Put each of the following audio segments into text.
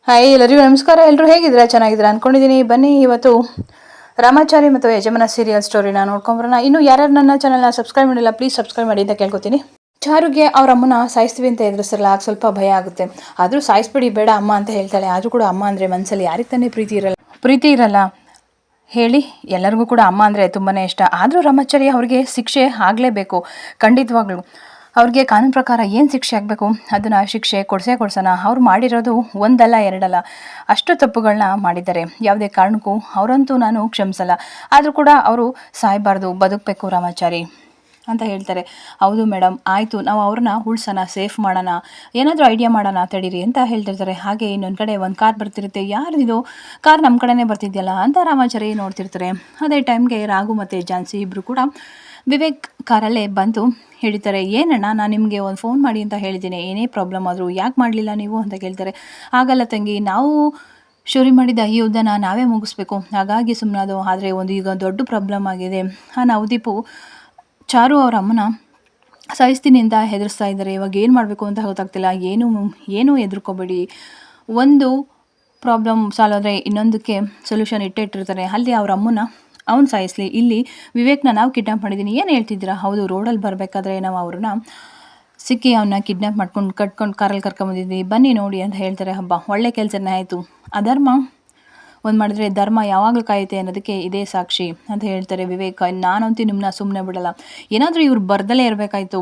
Hi ಎಲ್ಲರಿಗೂ ನಮಸ್ಕಾರ. ಎಲ್ಲರೂ ಹೇಗಿದ್ದೀರಾ? ಚೆನ್ನಾಗಿದ್ದೀರಾ ಅಂದ್ಕೊಂಡಿದ್ದೀನಿ. ಬನ್ನಿ ಇವತ್ತು ರಾಮಾಚಾರಿ ಮತ್ತು ಯಜಮಾನ ಸೀರಿಯಲ್ ಸ್ಟೋರಿನ ನೋಡ್ಕೊಂಬರೋಣ. ಇನ್ನು ಯಾರ್ಯಾರು ನನ್ನ ಚಾನಲ್ನ ಸಬ್ಸ್ಕ್ರೈಬ್ ಮಾಡಿಲ್ಲ ಪ್ಲೀಸ್ ಸಬ್ಸ್ಕ್ರೈಬ್ ಮಾಡಿ ಅಂತ ಕೇಳ್ಕೊತೀನಿ. ಚಾರುಗೆ ಅವ್ರ ಅಮ್ಮನ ಸಾಯಿಸ್ತೀವಿ ಅಂತ ಎದುರಿಸಲ್ಲ, ಆಗ ಸ್ವಲ್ಪ ಭಯ ಆಗುತ್ತೆ. ಆದರೂ ಸಾಯಿಸ್ಬಿಡಿ ಬೇಡ ಅಮ್ಮ ಅಂತ ಹೇಳ್ತಾಳೆ. ಆದರೂ ಕೂಡ ಅಮ್ಮ ಅಂದರೆ ಮನಸ್ಸಲ್ಲಿ ಯಾರಿಗೆ ತಾನೇ ಪ್ರೀತಿ ಇರಲ್ಲ ಹೇಳಿ. ಎಲ್ಲರಿಗೂ ಕೂಡ ಅಮ್ಮ ಅಂದರೆ ತುಂಬಾ ಇಷ್ಟ. ಆದರೂ ರಾಮಾಚಾರಿ ಅವ್ರಿಗೆ ಶಿಕ್ಷೆ ಆಗಲೇಬೇಕು ಖಂಡಿತವಾಗ್ಲೂ. ಅವ್ರಿಗೆ ಕಾನೂನು ಪ್ರಕಾರ ಏನು ಶಿಕ್ಷೆ ಆಗಬೇಕು ಅದನ್ನು ಶಿಕ್ಷೆ ಕೊಡ್ಸೋಣ. ಅವ್ರು ಮಾಡಿರೋದು ಒಂದಲ್ಲ ಎರಡಲ್ಲ, ಅಷ್ಟು ತಪ್ಪುಗಳನ್ನ ಮಾಡಿದ್ದಾರೆ. ಯಾವುದೇ ಕಾರಣಕ್ಕೂ ಅವರಂತೂ ನಾನು ಕ್ಷಮಿಸಲ್ಲ. ಆದರೂ ಕೂಡ ಅವರು ಸಾಯಬಾರ್ದು, ಬದುಕಬೇಕು ರಾಮಾಚಾರಿ ಅಂತ ಹೇಳ್ತಾರೆ. ಹೌದು ಮೇಡಮ್, ಆಯಿತು, ನಾವು ಅವ್ರನ್ನ ಉಳ್ಸೋಣ, ಸೇಫ್ ಮಾಡೋಣ, ಏನಾದರೂ ಐಡಿಯಾ ಮಾಡೋಣ ತಡೀರಿ ಅಂತ ಹೇಳ್ತಿರ್ತಾರೆ. ಹಾಗೆ ಇನ್ನೊಂದು ಕಡೆ ಒಂದು ಕಾರ್ ಬರ್ತಿರುತ್ತೆ. ಯಾರಿದು ಕಾರ್ ನಮ್ಮ ಕಡೆನೇ ಬರ್ತಿದ್ಯಲ್ಲ ಅಂತ ರಾಮಾಚಾರಿ ನೋಡ್ತಿರ್ತಾರೆ. ಅದೇ ಟೈಮ್ಗೆ ರಾಘು ಮತ್ತು ಝಾನ್ಸಿ ಇಬ್ಬರು ಕೂಡ ವಿವೇಕ್ ಕಾರಲ್ಲೇ ಬಂದು ಹೇಳ್ತಾರೆ, ಏನಣ್ಣ ನಾನು ನಿಮಗೆ ಒಂದು ಫೋನ್ ಮಾಡಿ ಅಂತ ಹೇಳಿದ್ದೀನಿ, ಏನೇ ಪ್ರಾಬ್ಲಮ್ ಆದರೂ ಯಾಕೆ ಮಾಡಲಿಲ್ಲ ನೀವು ಅಂತ ಕೇಳ್ತಾರೆ. ಆಗಲ್ಲ ತಂಗಿ, ನಾವು ಶುರು ಮಾಡಿದ ಈ ಯುದ್ಧನ ನಾವೇ ಮುಗಿಸ್ಬೇಕು, ಹಾಗಾಗಿ ಸುಮ್ಮನದು. ಆದರೆ ಈಗ ದೊಡ್ಡ ಪ್ರಾಬ್ಲಮ್ ಆಗಿದೆ. ನವದೀಪು ಚಾರು ಅವ್ರ ಅಮ್ಮನ ಸಾಯಿಸ್ತೀನಿ ಅಂತ ಹೆದರಿಸ್ತಾ ಇದ್ದಾರೆ. ಇವಾಗ ಏನು ಮಾಡಬೇಕು ಅಂತ ಗೊತ್ತಾಗ್ತಿಲ್ಲ. ಏನೂ ಹೆದರ್ಕೋಬೇಡಿ, ಒಂದು ಪ್ರಾಬ್ಲಮ್ ಸಾಲ್ವ್ ಆದರೆ ಇನ್ನೊಂದಕ್ಕೆ ಸೊಲ್ಯೂಷನ್ ಇಟ್ಟಿರ್ತಾರೆ. ಅಲ್ಲಿ ಅವ್ರ ಅಮ್ಮನ ಅವ್ನು ಸಾಯಿಸ್ಲಿ, ಇಲ್ಲಿ ವಿವೇಕ್ನ ನಾವು ಕಿಡ್ನಾಪ್ ಮಾಡಿದ್ದೀನಿ, ಏನು ಹೇಳ್ತಿದ್ದೀರಾ? ಹೌದು, ರೋಡಲ್ಲಿ ಬರಬೇಕಾದ್ರೆ ನಾವು ಅವ್ರನ್ನ ಸಿಕ್ಕಿ ಅವನ್ನ ಕಿಡ್ನಾಪ್ ಮಾಡ್ಕೊಂಡು ಕಟ್ಕೊಂಡು ಕಾರಲ್ಲಿ ಕರ್ಕೊಂಬಂದಿದ್ವಿ, ಬನ್ನಿ ನೋಡಿ ಅಂತ ಹೇಳ್ತಾರೆ. ಹಬ್ಬ, ಒಳ್ಳೆ ಕೆಲಸನೇ ಆಯಿತು. ಅಧರ್ಮ ಒಂದು ಮಾಡಿದ್ರೆ ಧರ್ಮ ಯಾವಾಗಲೂ ಕಾಯುತ್ತೆ ಅನ್ನೋದಕ್ಕೆ ಇದೇ ಸಾಕ್ಷಿ ಅಂತ ಹೇಳ್ತಾರೆ ವಿವೇಕ್. ನಾನಂತೂ ನಿಮ್ಮನ್ನ ಸುಮ್ಮನೆ ಬಿಡಲ್ಲ, ಏನಾದರೂ ಇವ್ರು ಬರ್ದಲೇ ಇರಬೇಕಾಯ್ತು,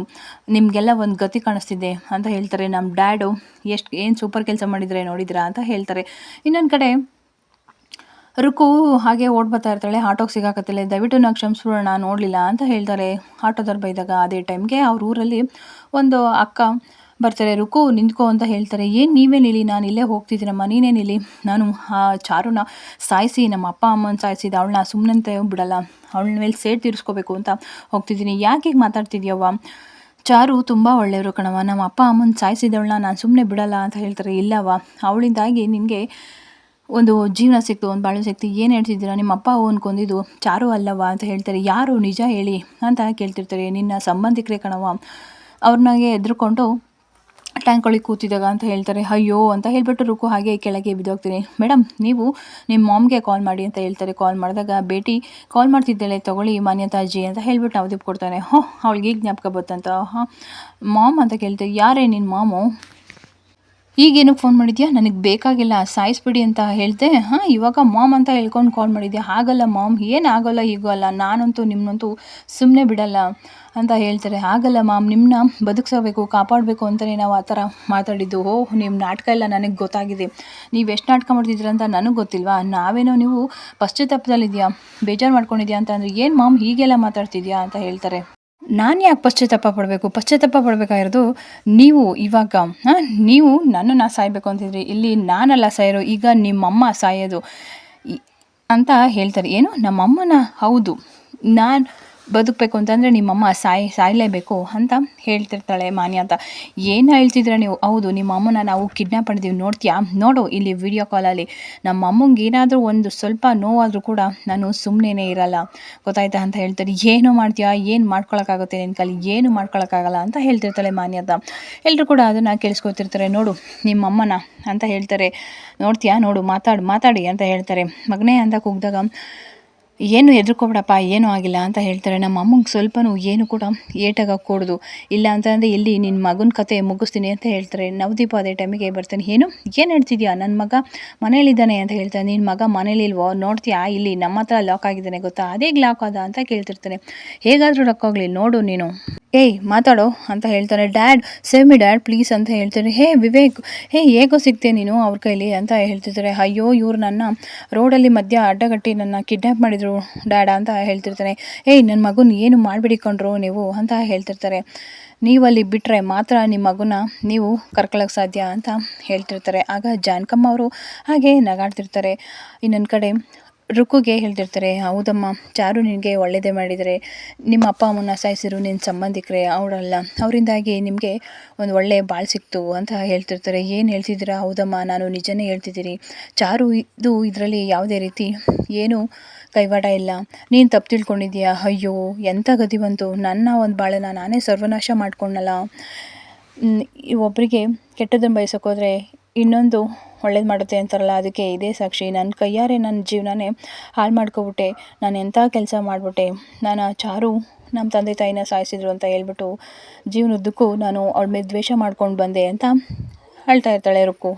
ನಿಮಗೆಲ್ಲ ಒಂದು ಗತಿ ಕಾಣಿಸ್ತಿದೆ ಅಂತ ಹೇಳ್ತಾರೆ. ನಮ್ಮ ಡ್ಯಾಡು ಏನು ಸೂಪರ್ ಕೆಲಸ ಮಾಡಿದರೆ ನೋಡಿದ್ರಾ ಅಂತ ಹೇಳ್ತಾರೆ. ಇನ್ನೊಂದು ಕಡೆ ರುಕು ಹಾಗೆ ಓಡ್ ಬರ್ತಾ ಇರ್ತಾಳೆ, ಆಟೋಗೆ ಸಿಗಾಕತ್ತಿಲ್ಲ, ದಯವಿಟ್ಟು ನಾವು ಕ್ಷಮಿಸ್ಬಿಡೋಣ, ನೋಡಲಿಲ್ಲ ಅಂತ ಹೇಳ್ತಾರೆ ಆಟೋದವ್ರು ಬೈದಾಗ. ಅದೇ ಟೈಮ್ಗೆ ಅವ್ರ ಊರಲ್ಲಿ ಒಂದು ಅಕ್ಕ ಬರ್ತಾರೆ. ರುಕು ನಿಂತ್ಕೋ ಅಂತ ಹೇಳ್ತಾರೆ. ಏನು ನೀವೇ ನಿಲ್ಲಿ, ನಾನು ಇಲ್ಲೇ ಹೋಗ್ತಿದ್ದೀನಮ್ಮ, ನೀನೇ ನಿಲ್ಲಿ, ನಾನು ಆ ಚಾರುನ ಸಾಯಿಸಿ ನಮ್ಮ ಅಪ್ಪ ಅಮ್ಮನ ಸಾಯಿಸಿದ ಅವಳನ್ನ ಸುಮ್ಮನಂತೆ ಬಿಡಲ್ಲ, ಅವಳ ಮೇಲೆ ಸೇಡ್ ತೀರಿಸ್ಕೋಬೇಕು ಅಂತ ಹೋಗ್ತಿದ್ದೀನಿ. ಯಾಕೆ ಹೀಗೆ ಮಾತಾಡ್ತಿದ್ಯವ್ವ? ಚಾರು ತುಂಬ ಒಳ್ಳೆಯವರು ಕಣವ, ನಮ್ಮ ಅಪ್ಪ ಅಮ್ಮನ ಸಾಯಿಸಿದವಳನ್ನ ನಾನು ಸುಮ್ಮನೆ ಬಿಡಲ್ಲ ಅಂತ ಹೇಳ್ತಾರೆ. ಇಲ್ಲವ, ಅವಳಿಂದಾಗಿ ನಿನಗೆ ಒಂದು ಜೀವನ ಸಿಕ್ತು, ಒಂದು ಬಾಳು ಸಿಕ್ತು, ಏನು ಹೇಳ್ತಿದ್ದೀರಾ? ನಿಮ್ಮ ಅಪ್ಪ ಅವನು ಕೊಂದಿದ್ದು ಚಾರು ಅಲ್ಲವ ಅಂತ ಹೇಳ್ತಾರೆ. ಯಾರು ನಿಜ ಹೇಳಿ ಅಂತ ಕೇಳ್ತಿರ್ತಾರೆ. ನಿನ್ನ ಸಂಬಂಧಿಕರೇ ಕಣವ, ಅವ್ರನ್ನಾಗೆ ಎದ್ರುಕೊಂಡು ಟ್ಯಾಂಕ್ ಒಳಗೆ ಕೂತಿದ್ದಾಗ ಅಂತ ಹೇಳ್ತಾರೆ. ಅಯ್ಯೋ ಅಂತ ಹೇಳ್ಬಿಟ್ಟು ರುಕು ಹಾಗೆ ಕೆಳಗೆ ಬಿದ್ದೋಗ್ತೀನಿ. ಮೇಡಮ್, ನೀವು ನಿಮ್ಮ ಮಾಮ್ಗೆ ಕಾಲ್ ಮಾಡಿ ಅಂತ ಹೇಳ್ತಾರೆ. ಕಾಲ್ ಮಾಡಿದಾಗ ಬೇಟಿ ಕಾಲ್ ಮಾಡ್ತಿದ್ದಾಳೆ, ತೊಗೊಳ್ಳಿ ಮಾನ್ಯತಾಜಿ ಅಂತ ಹೇಳ್ಬಿಟ್ಟು ನವದೀಪ್ ಕೊಡ್ತಾನೆ. ಅವಳಿಗೆ ಈಗ ಜ್ಞಾಪಕ ಬತ್ತಂತ. ಮಾಮ್ ಅಂತ ಕೇಳ್ತಾರೆ. ಯಾರೇ ನಿನ್ನ ಮಾಮು? ಈಗೇನಕ್ಕೆ ಫೋನ್ ಮಾಡಿದ್ಯಾ? ನನಗೆ ಬೇಕಾಗಿಲ್ಲ, ಸಾಯಿಸ್ಬಿಡಿ ಅಂತ ಹೇಳ್ದೆ. ಇವಾಗ ಮಾಮ್ ಅಂತ ಹೇಳ್ಕೊಂಡು ಕಾಲ್ ಮಾಡಿದ್ಯಾ? ಆಗಲ್ಲ ಮಾಮ್, ಏನಾಗಲ್ಲ, ಹೀಗೂ ಅಲ್ಲ, ನಾನಂತೂ ನಿಮ್ಮನ್ನಂತೂ ಸುಮ್ಮನೆ ಬಿಡಲ್ಲ ಅಂತ ಹೇಳ್ತಾರೆ. ಆಗಲ್ಲ ಮಾಮ್, ನಿಮ್ಮನ್ನ ಬದುಕಿಸಬೇಕು, ಕಾಪಾಡಬೇಕು ಅಂತಲೇ ನಾವು ಆ ಥರ ಮಾತಾಡಿದ್ದು. ನಿಮ್ಮ ನಾಟಕ ಎಲ್ಲ ನನಗೆ ಗೊತ್ತಾಗಿದೆ, ನೀವು ಎಷ್ಟು ನಾಟಕ ಮಾಡ್ತಿದ್ದೀರ ಅಂತ ನನಗೆ ಗೊತ್ತಿಲ್ವಾ? ನಾವೇನೋ ನೀವು ಪಶ್ಚಾತ್ತಾಪದಲ್ಲಿದೆಯಾ, ಬೇಜಾರು ಮಾಡ್ಕೊಂಡಿದ್ಯಾ ಅಂತ ಅಂದರೆ, ಏನು ಮಾಮ್ ಹೀಗೆಲ್ಲ ಮಾತಾಡ್ತಿದ್ಯಾ ಅಂತ ಹೇಳ್ತಾರೆ. ನಾನು ಯಾಕೆ ಪಶ್ಚಾತ್ತಾಪ ಪಡಬೇಕಾಗಿರೋದು ನೀವು. ಇವಾಗ ನೀವು ನನ್ನನ್ನು ಸಾಯಬೇಕು ಅಂತಿದ್ರಿ, ಇಲ್ಲಿ ನಾನಲ್ಲ ಸಾಯೋರು, ಈಗ ನಿಮ್ಮಮ್ಮ ಸಾಯೋದು ಅಂತ ಹೇಳ್ತಾರೆ. ಏನು ನಮ್ಮಮ್ಮನ? ಹೌದು, ನಾನು ಬದುಕಬೇಕು ಅಂತಂದರೆ ನಿಮ್ಮಮ್ಮ ಸಾಯಲೇಬೇಕು ಅಂತ ಹೇಳ್ತಿರ್ತಾಳೆ ಮಾನ್ಯ ಅಂತ. ಏನು ಹೇಳ್ತಿದ್ರ ನೀವು? ಹೌದು, ನಿಮ್ಮ ಅಮ್ಮನ ನಾವು ಕಿಡ್ನಾಪ್ ಮಾಡಿದ್ದೀವಿ, ನೋಡ್ತೀಯಾ? ನೋಡು ಇಲ್ಲಿ ವಿಡಿಯೋ ಕಾಲಲ್ಲಿ. ನಮ್ಮ ಅಮ್ಮಂಗೆ ಏನಾದರೂ ಒಂದು ಸ್ವಲ್ಪ ನೋವಾದರೂ ಕೂಡ ನಾನು ಸುಮ್ಮನೆ ಇರಲ್ಲ, ಗೊತ್ತಾಯ್ತಾ ಅಂತ ಹೇಳ್ತಾರೆ. ಏನು ಮಾಡ್ತೀಯಾ? ಏನು ಮಾಡ್ಕೊಳಕ್ಕಾಗುತ್ತೆ ನಿನ್ನ ಕೈಲಿ? ಏನು ಮಾಡ್ಕೊಳಕ್ಕಾಗಲ್ಲ ಅಂತ ಹೇಳ್ತಿರ್ತಾಳೆ ಮಾನ್ಯ ಅಂತ. ಎಲ್ಲರೂ ಕೂಡ ಅದನ್ನು ಕೇಳಿಸ್ಕೊತಿರ್ತಾರೆ. ನೋಡು ನಿಮ್ಮಮ್ಮನ ಅಂತ ಹೇಳ್ತಾರೆ. ನೋಡ್ತೀಯಾ? ನೋಡು, ಮಾತಾಡಿ ಅಂತ ಹೇಳ್ತಾರೆ. ಮಗನೇ ಅಂತ ಕೂಗಿದಾಗ, ಏನು ಹೆದರ್ಕೋಬೇಡಪ್ಪ, ಏನೂ ಆಗಿಲ್ಲ ಅಂತ ಹೇಳ್ತಾರೆ. ನಮ್ಮ ಅಮ್ಮಂಗೆ ಸ್ವಲ್ಪನೂ ಏನು ಕೂಡ ಏಟಾಗಕೂಡ್ದು, ಇಲ್ಲ ಅಂತಂದರೆ ಇಲ್ಲಿ ನಿನ್ನ ಮಗನ ಕತೆ ಮುಗಿಸ್ತೀನಿ ಅಂತ ಹೇಳ್ತಾರೆ. ನವದೀಪ ಅದೇ ಟೈಮಿಗೆ ಬರ್ತಾನೆ. ಏನು ಹೇಳ್ತಿದ್ಯಾ? ನನ್ನ ಮಗ ಮನೇಲಿದ್ದಾನೆ ಅಂತ ಹೇಳ್ತಾನೆ. ನಿನ್ನ ಮಗ ಮನೇಲಿಲ್ವೋ? ನೋಡ್ತೀಯಾ, ಇಲ್ಲಿ ನಮ್ಮ ಹತ್ರ ಲಾಕ್ ಆಗಿದ್ದಾನೆ ಗೊತ್ತಾ? ಅದೇ ಲಾಕ್ ಆದ ಅಂತ ಕೇಳ್ತಿರ್ತಾನೆ. ಹೇಗಾದರೂ ಲಾಕ್ ನೋಡು ನೀನು, ಏಯ್ ಮಾತಾಡೋ ಅಂತ ಹೇಳ್ತಾನೆ. Dad save me dad please ಅಂತ ಹೇಳ್ತಾರೆ. ಹೇ ವಿವೇಕ್, ಹೇಗೋ ಸಿಗ್ತೆ ನೀನು ಅವ್ರ ಕೈಲಿ ಅಂತ ಹೇಳ್ತಿರ್ತಾರೆ. ಅಯ್ಯೋ, ಇವ್ರು ನನ್ನ ರೋಡಲ್ಲಿ ಮಧ್ಯ ಅಡ್ಡಗಟ್ಟಿ ನನ್ನ ಕಿಡ್ನಾಪ್ ಮಾಡಿದ್ರು ಡ್ಯಾಡ ಅಂತ ಹೇಳ್ತಿರ್ತಾನೆ. ನನ್ನ ಮಗುನ ಏನು ಮಾಡಿಬಿಡಿ ಕೊಂಡ್ರು ನೀವು ಅಂತ ಹೇಳ್ತಿರ್ತಾರೆ. ನೀವು ಅಲ್ಲಿ ಬಿಟ್ಟರೆ ಮಾತ್ರ ನಿಮ್ಮ ಮಗುನ ನೀವು ಕರ್ಕೊಳ್ಳೋಕೆ ಸಾಧ್ಯ ಅಂತ ಹೇಳ್ತಿರ್ತಾರೆ. ಆಗ ಜಾನಕಮ್ಮ ಅವರು ಹಾಗೆ ನಗಾಡ್ತಿರ್ತಾರೆ. ಇನ್ನೊಂದು ಕಡೆ ರುಕ್ಕುಗೆ ಹೇಳ್ತಿರ್ತಾರೆ. ಹೌದಮ್ಮ, ಚಾರು ನಿನಗೆ ಒಳ್ಳೆಯದೇ ಮಾಡಿದರೆ, ನಿಮ್ಮ ಅಪ್ಪ ಅಮ್ಮನ ಸಾಯಿಸಿರು ನಿನ್ನ ಸಂಬಂಧಿಕರೇ, ಅವರಲ್ಲ, ಅವರಿಂದಾಗಿ ನಿಮಗೆ ಒಂದು ಒಳ್ಳೆಯ ಬಾಳು ಸಿಕ್ತು ಅಂತ ಹೇಳ್ತಿರ್ತಾರೆ. ಏನು ಹೇಳ್ತಿದ್ದೀರಾ? ಹೌದಮ್ಮ, ನಾನು ನಿಜನೇ ಹೇಳ್ತಿದ್ದೀನಿ. ಚಾರು ಇದರಲ್ಲಿ ಯಾವುದೇ ರೀತಿ ಏನು ಕೈವಾಡ ಇಲ್ಲ, ನೀನು ತಪ್ಪು ತಿಳ್ಕೊಂಡಿದ್ದೀಯಾ. ಅಯ್ಯೋ, ಎಂಥ ಗತಿ ಬಂತು, ನನ್ನ ಒಂದು ಬಾಳನ್ನ ನಾನೇ ಸರ್ವನಾಶ ಮಾಡ್ಕೊಂಡಲ್ಲ. ಒಬ್ಬರಿಗೆ ಕೆಟ್ಟದನ್ನು ಬಯಸೋಕೋದ್ರೆ ಇನ್ನೊಂದು ಒಳ್ಳೇದು ಮಾಡುತ್ತೆ ಅಂತಾರಲ್ಲ, ಅದಕ್ಕೆ ಇದೇ ಸಾಕ್ಷಿ. ನನ್ನ ಕೈಯಾರೆ ನನ್ನ ಜೀವನನೇ ಹಾಳು ಮಾಡ್ಕೊಬಿಟ್ಟೆ, ನಾನು ಎಂಥ ಕೆಲಸ ಮಾಡಿಬಿಟ್ಟೆ, ನಾನು ಚಾರು ನಮ್ಮ ತಂದೆ ತಾಯಿನ ಸಾಯಿಸಿದ್ರು ಅಂತ ಹೇಳ್ಬಿಟ್ಟು ಜೀವನದ್ದಕ್ಕೂ ನಾನು ಅವಳ ಮೇಲೆ ದ್ವೇಷ ಮಾಡ್ಕೊಂಡು ಬಂದೆ ಅಂತ ಅಳ್ತಾ ಇರ್ತಾಳೆ ರುಕ್ಕು.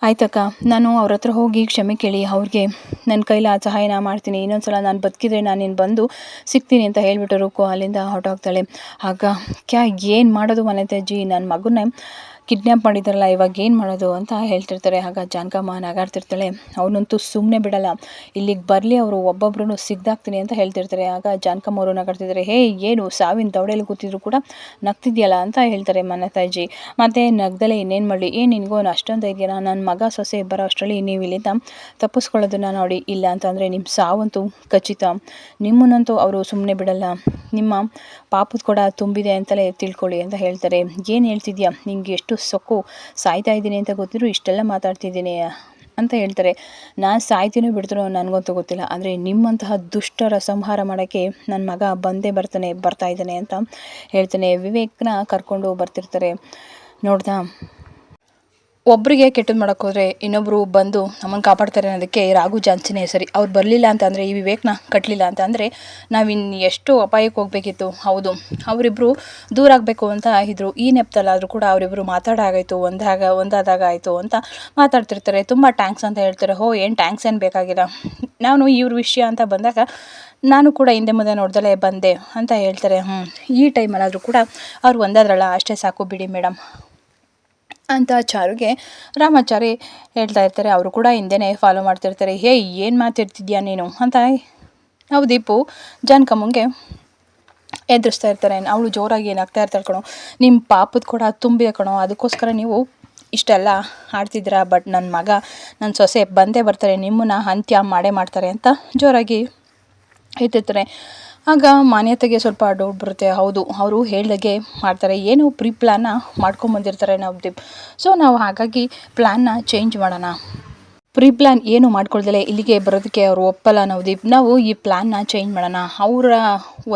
ಆಯ್ತಕ್ಕ, ನಾನು ಅವ್ರ ಹತ್ರ ಹೋಗಿ ಕ್ಷಮೆ ಕೇಳಿ ಅವ್ರಿಗೆ ನನ್ನ ಕೈಲಾದ ಸಹಾಯನ ಮಾಡ್ತೀನಿ, ಇನ್ನೊಂದು ಸಲ ನಾನು ಬದುಕಿದ್ರೆ ನಾನು ನಿನ್ನ ಬಂದು ಸಿಗ್ತೀನಿ ಅಂತ ಹೇಳ್ಬಿಟ್ಟು ರುಕ್ಕು ಅಲ್ಲಿಂದ ಹೊರಟೋಗ್ತಾಳೆ. ಆಗ ಏನು ಮಾಡೋದು ವನಿತಾಜಿ, ನನ್ನ ಮಗನ್ನೇ ಕಿಡ್ನ್ಯಾಪ್ ಮಾಡಿದ್ರಲ್ಲ, ಇವಾಗ ಏನು ಮಾಡೋದು ಅಂತ ಹೇಳ್ತಿರ್ತಾರೆ. ಆಗ ಜಾನಕಮ್ಮ ನಗಾಡ್ತಿರ್ತಾಳೆ, ಅವನಂತೂ ಸುಮ್ಮನೆ ಬಿಡಲ್ಲ, ಇಲ್ಲಿಗೆ ಬರಲಿ ಅವರು ಒಬ್ಬೊಬ್ರು ಸಿಗ್ದಾಕ್ತೀನಿ ಅಂತ ಹೇಳ್ತಿರ್ತಾರೆ. ಆಗ ಜಾನಕಮ್ಮ ಅವರು ನಗಾಡ್ತಿದ್ದಾರೆ, ಹೇ ಏನು ಸಾವಿನ ದವಡೆಯಲ್ಲಿ ಕೂತಿದ್ರು ಕೂಡ ನಗ್ತಿದ್ಯಲ್ಲ ಅಂತ ಹೇಳ್ತಾರೆ ವನಿತಾಜಿ. ಮತ್ತು ನಗ್ದಲೆ ಇನ್ನೇನು ಮಾಡಲಿ, ನಿನಗೂ ಅಷ್ಟೊಂದು ಇದೆಯಾ, ನನ್ನ ಮಗ ಸೊಸೆ ಬರೋ ಅಷ್ಟರಲ್ಲಿ ನೀವು ಇಲ್ಲಿಂದ ತಪ್ಪಿಸ್ಕೊಳ್ಳೋದನ್ನ ನೋಡಿ, ಇಲ್ಲ ಅಂತಂದರೆ ನಿಮ್ಮ ಸಾವಂತೂ ಖಚಿತ, ನಿಮ್ಮನ್ನಂತೂ ಅವರು ಸುಮ್ಮನೆ ಬಿಡಲ್ಲ, ನಿಮ್ಮ ಪಾಪದ ಕೂಡ ತುಂಬಿದೆ ಅಂತಲೇ ತಿಳ್ಕೊಳ್ಳಿ ಅಂತ ಹೇಳ್ತಾರೆ. ಏನು ಹೇಳ್ತಿದ್ಯಾ, ನಿಂಗೆ ಎಷ್ಟು ಸೊಕ್ಕು, ಸಾಯ್ತಾ ಇದ್ದೀನಿ ಅಂತ ಗೊತ್ತಿದ್ರು ಇಷ್ಟೆಲ್ಲ ಮಾತಾಡ್ತಿದ್ದೀನಿ ಅಂತ ಹೇಳ್ತಾರೆ. ನಾನು ಸಾಯ್ತೀನೋ ಬಿಡ್ತೀನೋ ನನಗಂತೂ ಗೊತ್ತಿಲ್ಲ, ಆದರೆ ನಿಮ್ಮಂತಹ ದುಷ್ಟರ ಸಂಹಾರ ಮಾಡೋಕ್ಕೆ ನನ್ನ ಮಗ ಬರ್ತಾ ಇದ್ದಾನೆ ಅಂತ ಹೇಳ್ತಾನೆ. ವಿವೇಕ್ನ ಕರ್ಕೊಂಡು ಬರ್ತಿರ್ತಾರೆ. ನೋಡ್ದಾ, ಒಬ್ಬರಿಗೆ ಕೆಟ್ಟದ್ದು ಮಾಡೋಕ್ಕೆ ಹೋದರೆ ಇನ್ನೊಬ್ಬರು ಬಂದು ನಮ್ಮನ್ನು ಕಾಪಾಡ್ತಾರೆ ಅನ್ನೋದಕ್ಕೆ ರಾಘು ಜಾನ್ಸಿನೇ ಸರಿ. ಅವ್ರು ಬರಲಿಲ್ಲ ಅಂತಂದರೆ, ಈ ವಿವೇಕ್ನ ಕಟ್ಟಲಿಲ್ಲ ಅಂತಂದರೆ ನಾವಿನ್ನು ಎಷ್ಟು ಅಪಾಯಕ್ಕೆ ಹೋಗಬೇಕಿತ್ತು. ಹೌದು, ಅವರಿಬ್ಬರು ದೂರ ಆಗಬೇಕು ಅಂತ ಇದ್ರು, ಈ ನೆಪದಲ್ಲಾದರೂ ಕೂಡ ಅವರಿಬ್ಬರು ಮಾತಾಡಾಗಾಯಿತು, ಒಂದಾದಾಗ ಆಯಿತು ಅಂತ ಮಾತಾಡ್ತಿರ್ತಾರೆ. ತುಂಬ ಟ್ಯಾಂಕ್ಸ್ ಅಂತ ಹೇಳ್ತಾರೆ. ಏನು ಟ್ಯಾಂಕ್ಸ್ ಏನು ಬೇಕಾಗಿಲ್ಲ, ನಾನು ಇವ್ರ ವಿಷಯ ಅಂತ ಬಂದಾಗ ನಾನು ಕೂಡ ಹಿಂದೆ ಮುಂದೆ ನೋಡ್ದಲೇ ಬಂದೆ ಅಂತ ಹೇಳ್ತಾರೆ. ಈ ಟೈಮಲ್ಲಾದರೂ ಕೂಡ ಅವ್ರು ಒಂದಾದ್ರಲ್ಲ, ಅಷ್ಟೇ ಸಾಕು ಬಿಡಿ ಮೇಡಮ್ ಅಂತ ಚಾರುಗೆ ರಾಮಾಚಾರಿ ಹೇಳ್ತಾ ಇರ್ತಾರೆ. ಅವರು ಕೂಡ ಹಿಂದೆನೇ ಫಾಲೋ ಮಾಡ್ತಿರ್ತಾರೆ. ಏನು ಮಾತಾಡ್ತಿದ್ಯಾ ನೀನು ಅಂತ ನಾವು ದೀಪು ಜಾನಕಮ್ಮಂಗೆ ಎದುರಿಸ್ತಾ ಇರ್ತಾರೆ. ಅವಳು ಜೋರಾಗಿ ಏನಾಗ್ತಾ ಇರ್ತಾಳೆ ಕಣೋ, ನಿಮ್ಮ ಪಾಪದ ಕೂಡ ತುಂಬಿದೆ ಕಣೋ, ಅದಕ್ಕೋಸ್ಕರ ನೀವು ಇಷ್ಟೆಲ್ಲ ಆಡ್ತಿದ್ದೀರಾ, ಬಟ್ ನನ್ನ ಮಗ ನನ್ನ ಸೊಸೆ ಬಂದೇ ಬರ್ತಾರೆ, ನಿಮ್ಮನ್ನ ಅಂತ್ಯ ಮಾಡೇ ಮಾಡ್ತಾರೆ ಅಂತ ಜೋರಾಗಿ ಹೇಳ್ತಿರ್ತಾರೆ. ಆಗ ಮಾನ್ಯತೆಗೆ ಸ್ವಲ್ಪ ಡೌಟ್ ಬರುತ್ತೆ. ಹೌದು, ಅವರು ಹೇಳ್ದಾಗೆ ಮಾಡ್ತಾರೆ, ಏನು ಪ್ರೀ ಪ್ಲ್ಯಾನ್ನ ಮಾಡ್ಕೊಂಬಂದಿರ್ತಾರೆ ನವದೀಪ್. ಸೊ ನಾವು ಹಾಗಾಗಿ ಪ್ಲ್ಯಾನ್ನ ಚೇಂಜ್ ಮಾಡೋಣ, ಪ್ರೀ ಪ್ಲ್ಯಾನ್ ಏನು ಮಾಡ್ಕೊಳ್ದಲೆ ಇಲ್ಲಿಗೆ ಬರೋದಕ್ಕೆ ಅವರು ಒಪ್ಪಲ್ಲ ನವದೀಪ್, ನಾವು ಈ ಪ್ಲ್ಯಾನ್ನ ಚೇಂಜ್ ಮಾಡೋಣ, ಅವರ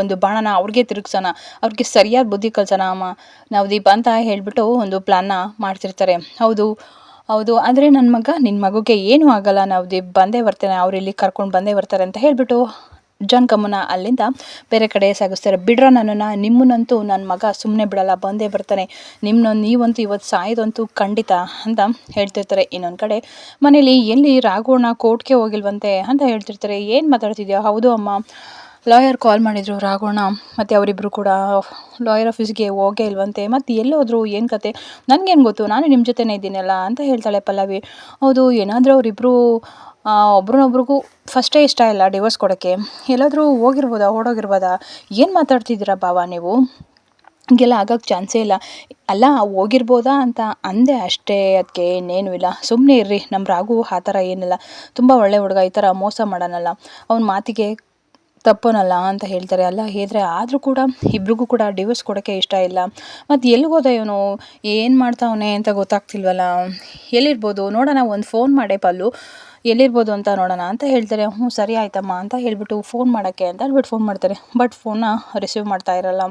ಒಂದು ಬಾಣನ ಅವ್ರಿಗೆ ತಿರುಗಿಸೋಣ, ಅವ್ರಿಗೆ ಸರಿಯಾದ ಬುದ್ಧಿ ಕಲಿಸೋಣ ನವದೀಪ್ ಅಂತ ಹೇಳಿಬಿಟ್ಟು ಒಂದು ಪ್ಲ್ಯಾನ್ನ ಮಾಡ್ತಿರ್ತಾರೆ. ಹೌದು ಆದರೆ ನಿನ್ನ ಮಗುಗೆ ಏನೂ ಆಗಲ್ಲ ನವದೀಪ್, ಬಂದೇ ಬರ್ತಾನೆ, ಅವ್ರು ಇಲ್ಲಿ ಕರ್ಕೊಂಡು ಬಂದೇ ಬರ್ತಾರೆ ಅಂತ ಹೇಳಿಬಿಟ್ಟು ಜಾನಕಮ್ಮನ ಅಲ್ಲಿಂದ ಬೇರೆ ಕಡೆ ಸಾಗಿಸ್ತಾರೆ. ಬಿಡ್ರ ನನ್ನನ್ನು, ನಿಮ್ಮನ್ನಂತೂ ನನ್ನ ಮಗ ಸುಮ್ಮನೆ ಬಿಡಲ್ಲ, ಬಂದೇ ಬರ್ತಾನೆ, ನೀವಂತೂ ಇವತ್ತು ಸಾಯೋದಂತೂ ಖಂಡಿತ ಅಂತ ಹೇಳ್ತಿರ್ತಾರೆ. ಇನ್ನೊಂದು ಕಡೆ ಮನೇಲಿ ಎಲ್ಲಿ ರಾಘವಣ್ಣ ಕೋರ್ಟ್ಗೆ ಹೋಗಿಲ್ವಂತೆ ಅಂತ ಹೇಳ್ತಿರ್ತಾರೆ. ಏನು ಮಾತಾಡ್ತಿದ್ಯಾ? ಹೌದು ಅಮ್ಮ, ಲಾಯರ್ ಕಾಲ್ ಮಾಡಿದರು ರಾಘವಣ್ಣ, ಮತ್ತು ಅವರಿಬ್ಬರು ಕೂಡ ಲಾಯರ್ ಆಫೀಸ್ಗೆ ಹೋಗೇ ಇಲ್ವಂತೆ, ಮತ್ತು ಎಲ್ಲೋದ್ರು, ಏನು ಕತೆ, ನನಗೇನು ಗೊತ್ತು, ನಾನು ನಿಮ್ಮ ಜೊತೆನೇ ಇದ್ದೀನಲ್ಲ ಅಂತ ಹೇಳ್ತಾಳೆ ಪಲ್ಲವಿ. ಹೌದು, ಏನಾದರೂ ಅವರಿಬ್ಬರು ಒಬ್ರನ್ನೊಬ್ರಿಗೂ ಫಸ್ಟೇ ಇಷ್ಟ ಇಲ್ಲ ಡಿವೋರ್ಸ್ ಕೊಡೋಕ್ಕೆ, ಎಲ್ಲಾದರೂ ಓಡೋಗಿರ್ಬೋದಾ, ಏನು ಮಾತಾಡ್ತಿದ್ದೀರಾ ಬಾವ ನೀವು, ಹಿಂಗೆಲ್ಲ ಆಗೋಕ್ಕೆ ಚಾನ್ಸೇ ಇಲ್ಲ. ಅಲ್ಲ, ಹೋಗಿರ್ಬೋದಾ ಅಂತ ಅಂದೆ ಅಷ್ಟೇ, ಅದಕ್ಕೆ ಇನ್ನೇನು ಇಲ್ಲ, ಸುಮ್ಮನೆ ಇರ್ರಿ, ನಮ್ಮ ರಾಘು ಆ ಥರ ಏನಿಲ್ಲ, ತುಂಬ ಒಳ್ಳೆ ಹುಡುಗ, ಈ ಥರ ಮೋಸ ಮಾಡೋನಲ್ಲ, ಅವ್ನ ಮಾತಿಗೆ ತಪ್ಪೋನಲ್ಲ ಅಂತ ಹೇಳ್ತಾರೆ. ಅಲ್ಲ ಹೇಳಿದ್ರೆ ಆದರೂ ಕೂಡ ಇಬ್ರಿಗೂ ಕೂಡ ಡಿವೋರ್ಸ್ ಕೊಡೋಕ್ಕೆ ಇಷ್ಟ ಇಲ್ಲ, ಮತ್ತು ಎಲ್ಲಿಗೋದ ಇವನು, ಏನು ಮಾಡ್ತಾವನೆ ಅಂತ ಗೊತ್ತಾಗ್ತಿಲ್ವಲ್ಲ, ಎಲ್ಲಿರ್ಬೋದು ನೋಡೋಣ, ಒಂದು ಫೋನ್ ಮಾಡೇ ಪಲ್ಲು, ಎಲ್ಲಿರ್ಬೋದು ಅಂತ ನೋಡೋಣ ಅಂತ ಹೇಳ್ತಾರೆ. ಸರಿ ಆಯ್ತಮ್ಮ ಅಂತ ಹೇಳ್ಬಿಟ್ಟು ಫೋನ್ ಮಾಡೋಕ್ಕೆ ಅಂತ ಹೇಳ್ಬಿಟ್ಟು ಫೋನ್ ಮಾಡ್ತಾರೆ. ಬಟ್ ಫೋನ್ನ ರಿಸೀವ್ ಮಾಡ್ತಾ ಇರಲ್ಲ.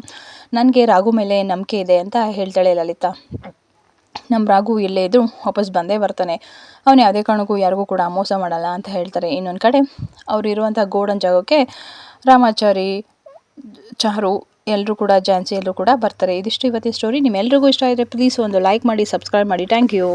ನನಗೆ ರಾಘು ಮೇಲೆ ನಂಬಿಕೆ ಇದೆ ಅಂತ ಹೇಳ್ತಾಳೆ ಲಲಿತಾ. ನಮ್ಮ ರಾಘು ಎಲ್ಲೇ ಇದ್ದರೂ ವಾಪಸ್ ಬಂದೇ ಬರ್ತಾನೆ, ಅವನು ಯಾವುದೇ ಕಾರಣಕ್ಕೂ ಯಾರಿಗೂ ಕೂಡ ಮೋಸ ಮಾಡಲ್ಲ ಅಂತ ಹೇಳ್ತಾರೆ. ಇನ್ನೊಂದು ಕಡೆ ಅವರು ಇರುವಂಥ ಗೋಡನ್ ಜಾಗಕ್ಕೆ ರಾಮಾಚಾರಿ, ಚಾರು ಎಲ್ಲರೂ ಕೂಡ, ಝಾನ್ಸಿ ಎಲ್ಲರೂ ಕೂಡ ಬರ್ತಾರೆ. ಇದಿಷ್ಟು ಇವತ್ತಿನ ಸ್ಟೋರಿ. ನಿಮ್ಮೆಲ್ರಿಗೂ ಇಷ್ಟ ಆದರೆ ಪ್ಲೀಸ್ ಒಂದು ಲೈಕ್ ಮಾಡಿ, ಸಬ್ಸ್ಕ್ರೈಬ್ ಮಾಡಿ. Thank you.